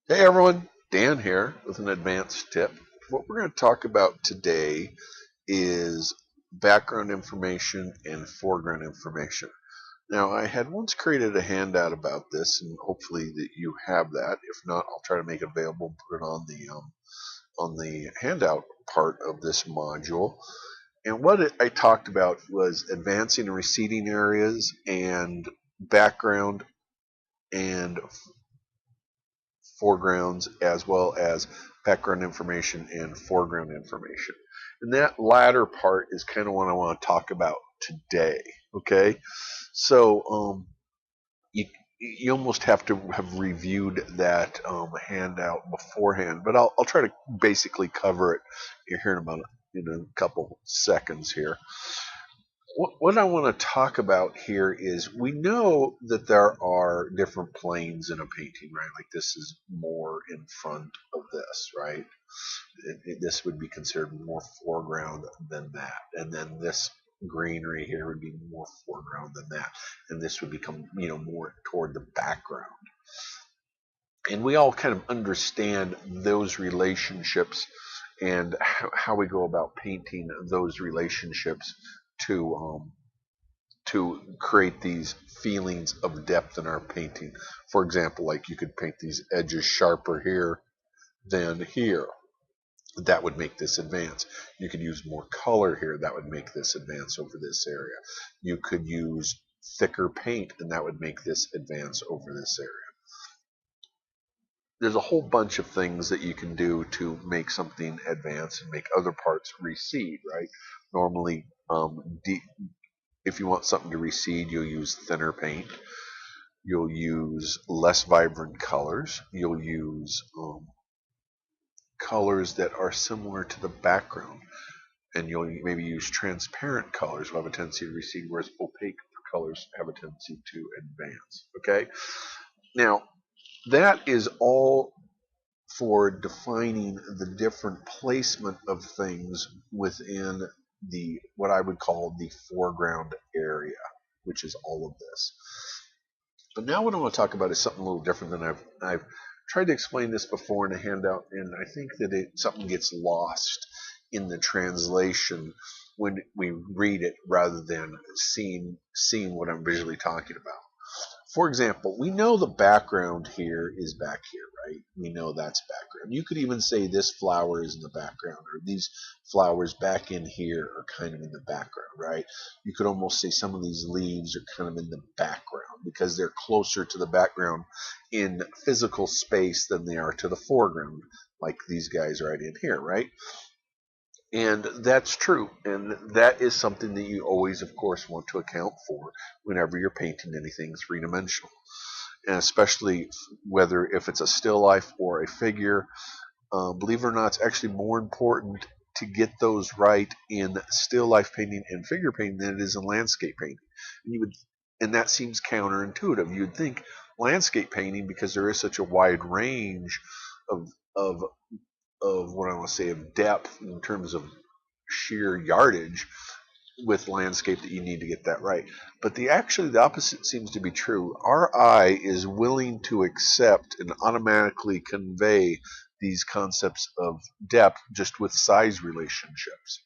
Hey everyone, Dan here with an advanced tip. What we're going to talk about today is background information and foreground information. Now, I had once created a handout about this, and hopefully that you have that. If not, I'll try to make it available and put it on the handout part of this module. And I talked about was advancing and receding areas and background and foregrounds as well as background information and foreground information. And that latter part is kind of what I want to talk about today. Okay, so you you almost have to have reviewed that handout beforehand, but I'll try to basically cover it here in a couple seconds here. What I want to talk about here is we know that there are different planes in a painting, right? Like this is more in front of this, right? This would be considered more foreground than that. And then this greenery here would be more foreground than that. And this would become, more toward the background. And we all kind of understand those relationships and how we go about painting those relationships to create these feelings of depth in our painting. For example, like you could paint these edges sharper here than here. That would make this advance. You could use more color here. That would make this advance over this area. You could use thicker paint, and that would make this advance over this area. There's a whole bunch of things that you can do to make something advance and make other parts recede, right? Normally, if you want something to recede, you'll use thinner paint. You'll use less vibrant colors. You'll use colors that are similar to the background. And you'll maybe use transparent colors will have a tendency to recede, whereas opaque colors have a tendency to advance. Okay? Now, that is all for defining the different placement of things within the what I would call the foreground area, which is all of this. But now what I want to talk about is something a little different than I've tried to explain this before in a handout, and I think that something gets lost in the translation when we read it rather than seeing what I'm visually talking about. For example, we know the background here is back here, right? We know that's background. You could even say this flower is in the background, or these flowers back in here are kind of in the background, right? You could almost say some of these leaves are kind of in the background because they're closer to the background in physical space than they are to the foreground, like these guys right in here, right? And that's true. And that is something that you always, of course, want to account for whenever you're painting anything three dimensional. And especially whether if it's a still life or a figure, believe it or not, it's actually more important to get those right in still life painting and figure painting than it is in landscape painting. And that seems counterintuitive. You'd think landscape painting, because there is such a wide range of of of what I want to say of depth in terms of sheer yardage with landscape, that you need to get that right. But the opposite seems to be true. Our eye is willing to accept and automatically convey these concepts of depth just with size relationships,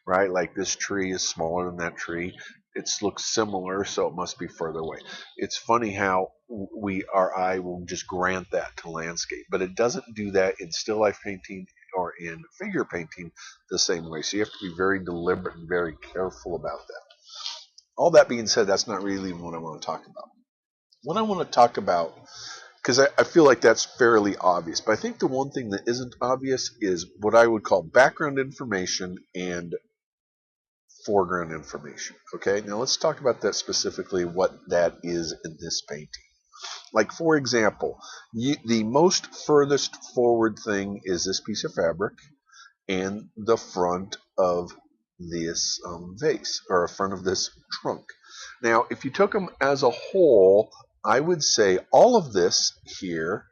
right? Like this tree is smaller than that tree. It looks similar, so it must be further away. It's funny how our eye will just grant that to landscape, but it doesn't do that in still life painting or in figure painting the same way. So you have to be very deliberate and very careful about that. All that being said, that's not really what I want to talk about. What I want to talk about, because I feel like that's fairly obvious, but I think the one thing that isn't obvious is what I would call background information and foreground information. Okay, now let's talk about that specifically, what that is in this painting. Like, for example, the most furthest forward thing is this piece of fabric and the front of this vase, or front of this trunk. Now, if you took them as a whole, I would say all of this here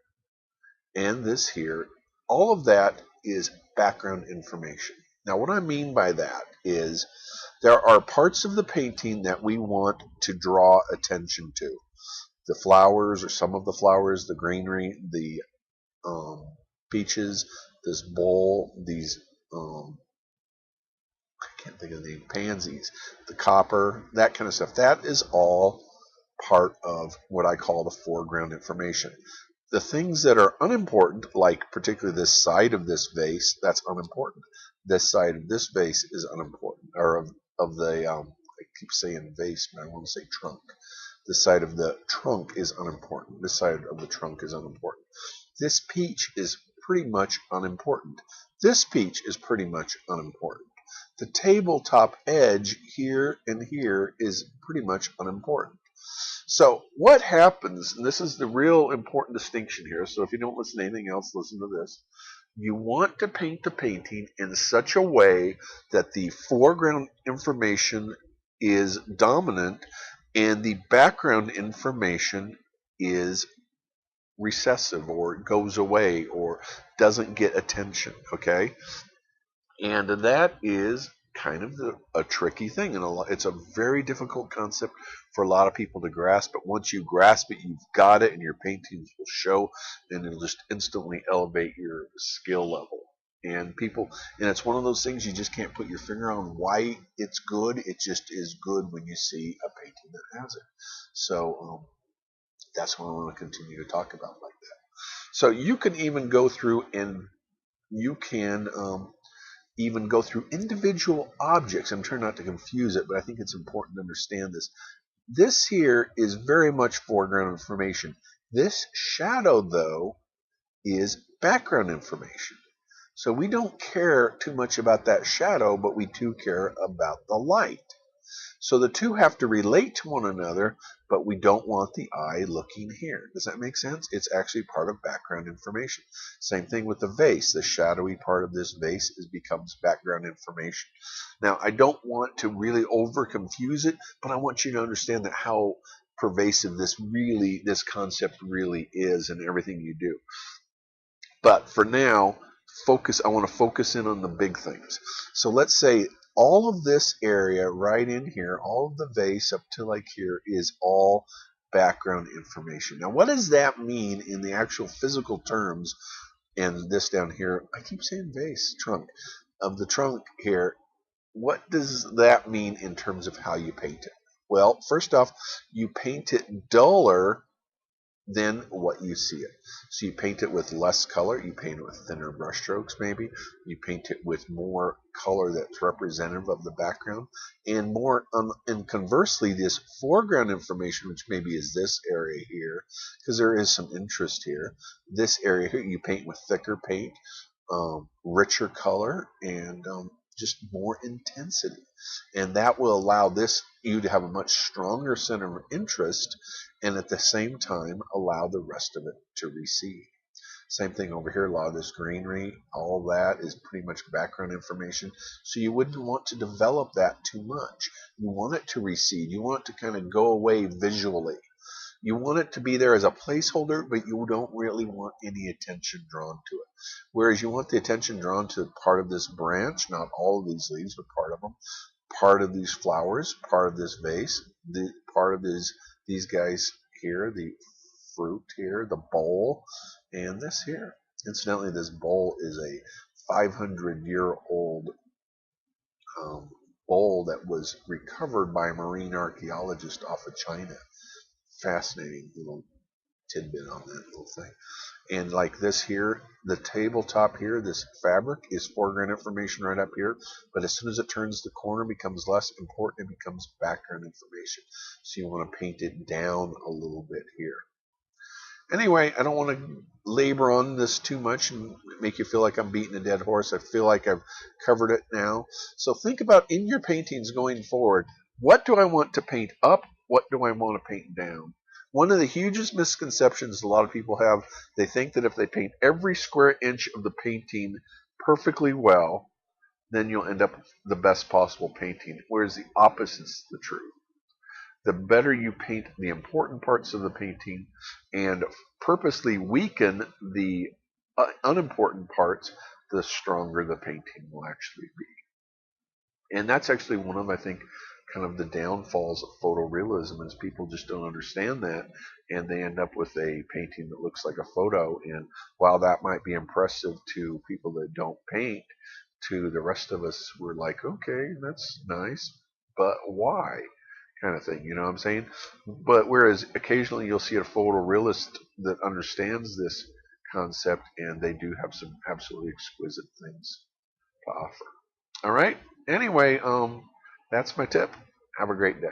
and this here, all of that is background information. Now, what I mean by that is there are parts of the painting that we want to draw attention to. The flowers, or some of the flowers, the greenery, the peaches, this bowl, these I can't think of the name, pansies, the copper, that kind of stuff. That is all part of what I call the foreground information. The things that are unimportant, like particularly this side of this vase, that's unimportant. This side of this vase is unimportant, or of the, I keep saying vase, but I want to say trunk. This side of the trunk is unimportant. This side of the trunk is unimportant. This peach is pretty much unimportant. This peach is pretty much unimportant. The tabletop edge here and here is pretty much unimportant. So what happens, and this is the real important distinction here, so if you don't listen to anything else, listen to this. You want to paint the painting in such a way that the foreground information is dominant and the background information is recessive or goes away or doesn't get attention, okay? And that is kind of a tricky thing, and it's a very difficult concept for a lot of people to grasp. But once you grasp it, you've got it, and your paintings will show, and it'll just instantly elevate your skill level. And it's one of those things you just can't put your finger on why it's good. It just is good when you see a painting that has it. So that's what I want to continue to talk about like that. So you can even go through and you can even go through individual objects. I'm trying not to confuse it, but I think it's important to understand this. This here is very much foreground information. This shadow, though, is background information. So we don't care too much about that shadow, but we do care about the light. So the two have to relate to one another, but we don't want the eye looking here. Does that make sense? It's actually part of background information. Same thing with the vase. The shadowy part of this vase becomes background information. Now, I don't want to really over confuse it, but I want you to understand that how pervasive this concept really is in everything you do. But for now, I want to focus in on the big things. So let's say all of this area right in here, all of the vase up to like here is all background information. Now, what does that mean in the actual physical terms? And this down here, I keep saying vase, trunk, of the trunk here. What does that mean in terms of how you paint it? Well, first off, you paint it duller than what you see it. So you paint it with less color, you paint it with thinner brush strokes maybe, you paint it with more color that's representative of the background, and more, and conversely, this foreground information, which maybe is this area here, because there is some interest here, this area here, you paint with thicker paint, richer color, and just more intensity. And that will allow you to have a much stronger center of interest and at the same time allow the rest of it to recede. Same thing over here, a lot of this greenery, all that is pretty much background information. So you wouldn't want to develop that too much. You want it to recede. You want it to kind of go away visually. You want it to be there as a placeholder, but you don't really want any attention drawn to it. Whereas you want the attention drawn to part of this branch, not all of these leaves, but part of them, part of these flowers, part of this vase, part of these guys here, the fruit here, the bowl, and this here. Incidentally, this bowl is a 500-year-old bowl that was recovered by a marine archaeologist off of China. Fascinating little tidbit on that little thing. And like this here, the tabletop here, this fabric is foreground information right up here, but as soon as it turns the corner, it becomes less important, it becomes background information. So you want to paint it down a little bit here. Anyway, I don't want to labor on this too much and make you feel like I'm beating a dead horse. I feel like I've covered it now. So think about in your paintings going forward, what do I want to paint up? What do I want to paint down? One of the hugest misconceptions a lot of people have, they think that if they paint every square inch of the painting perfectly well, then you'll end up with the best possible painting, whereas the opposite is the truth. The better you paint the important parts of the painting and purposely weaken the unimportant parts, the stronger the painting will actually be. And that's actually one of, I think, kind of the downfalls of photorealism is people just don't understand that, and they end up with a painting that looks like a photo. And while that might be impressive to people that don't paint, to the rest of us, we're like, okay, that's nice, but why? Kind of thing, you know what I'm saying? But whereas occasionally you'll see a photorealist that understands this concept, and they do have some absolutely exquisite things to offer. All right. Anyway, that's my tip. Have a great day.